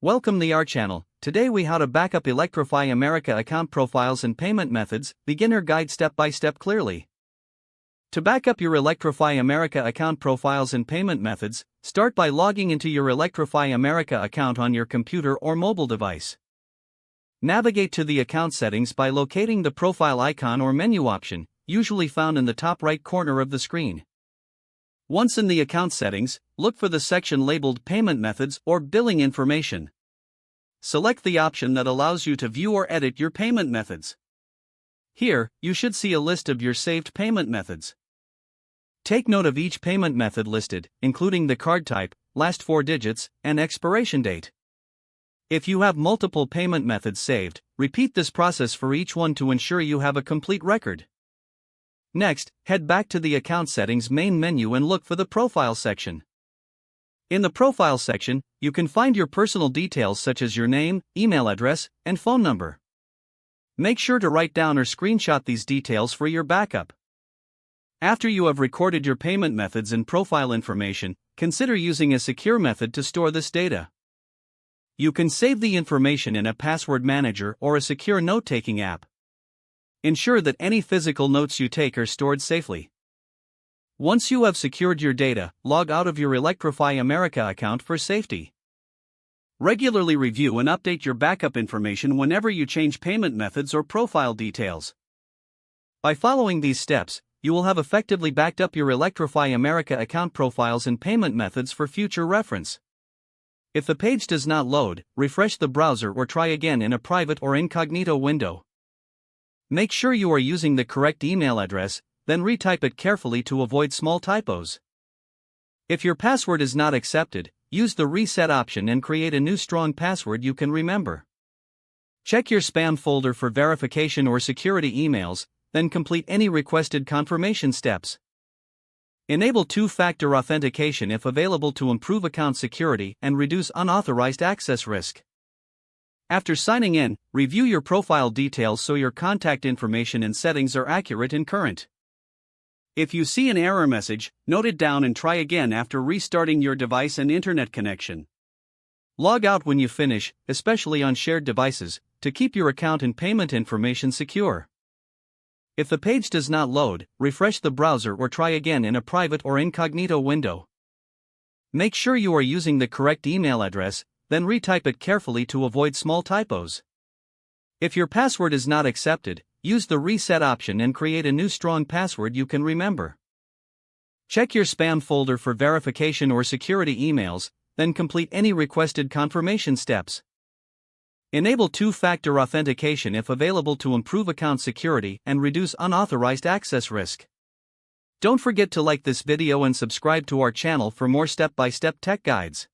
Welcome to our channel. Today we how to backup Electrify America account profiles and payment methods, beginner guide step by step clearly. To backup your Electrify America account profiles and payment methods, start by logging into your Electrify America account on your computer or mobile device. Navigate to the account settings by locating the profile icon or menu option, usually found in the top right corner of the screen. Once in the account settings, look for the section labeled Payment Methods or Billing Information. Select the option that allows you to view or edit your payment methods. Here, you should see a list of your saved payment methods. Take note of each payment method listed, including the card type, last 4 digits, and expiration date. If you have multiple payment methods saved, repeat this process for each one to ensure you have a complete record. Next, head back to the Account Settings main menu and look for the Profile section. In the Profile section, you can find your personal details such as your name, email address, and phone number. Make sure to write down or screenshot these details for your backup. After you have recorded your payment methods and profile information, consider using a secure method to store this data. You can save the information in a password manager or a secure note-taking app. Ensure that any physical notes you take are stored safely. Once you have secured your data, log out of your Electrify America account for safety. Regularly review and update your backup information whenever you change payment methods or profile details. By following these steps, you will have effectively backed up your Electrify America account profiles and payment methods for future reference. If the page does not load, refresh the browser or try again in a private or incognito window. Make sure you are using the correct email address, then retype it carefully to avoid small typos. If your password is not accepted, use the reset option and create a new strong password you can remember. Check your spam folder for verification or security emails, then complete any requested confirmation steps. Enable two-factor authentication if available to improve account security and reduce unauthorized access risk. After signing in, review your profile details so your contact information and settings are accurate and current. If you see an error message, note it down and try again after restarting your device and internet connection. Log out when you finish, especially on shared devices, to keep your account and payment information secure. If the page does not load, refresh the browser or try again in a private or incognito window. Make sure you are using the correct email address, then retype it carefully to avoid small typos. If your password is not accepted, use the reset option and create a new strong password you can remember. Check your spam folder for verification or security emails, then complete any requested confirmation steps. Enable two-factor authentication if available to improve account security and reduce unauthorized access risk. Don't forget to like this video and subscribe to our channel for more step-by-step tech guides.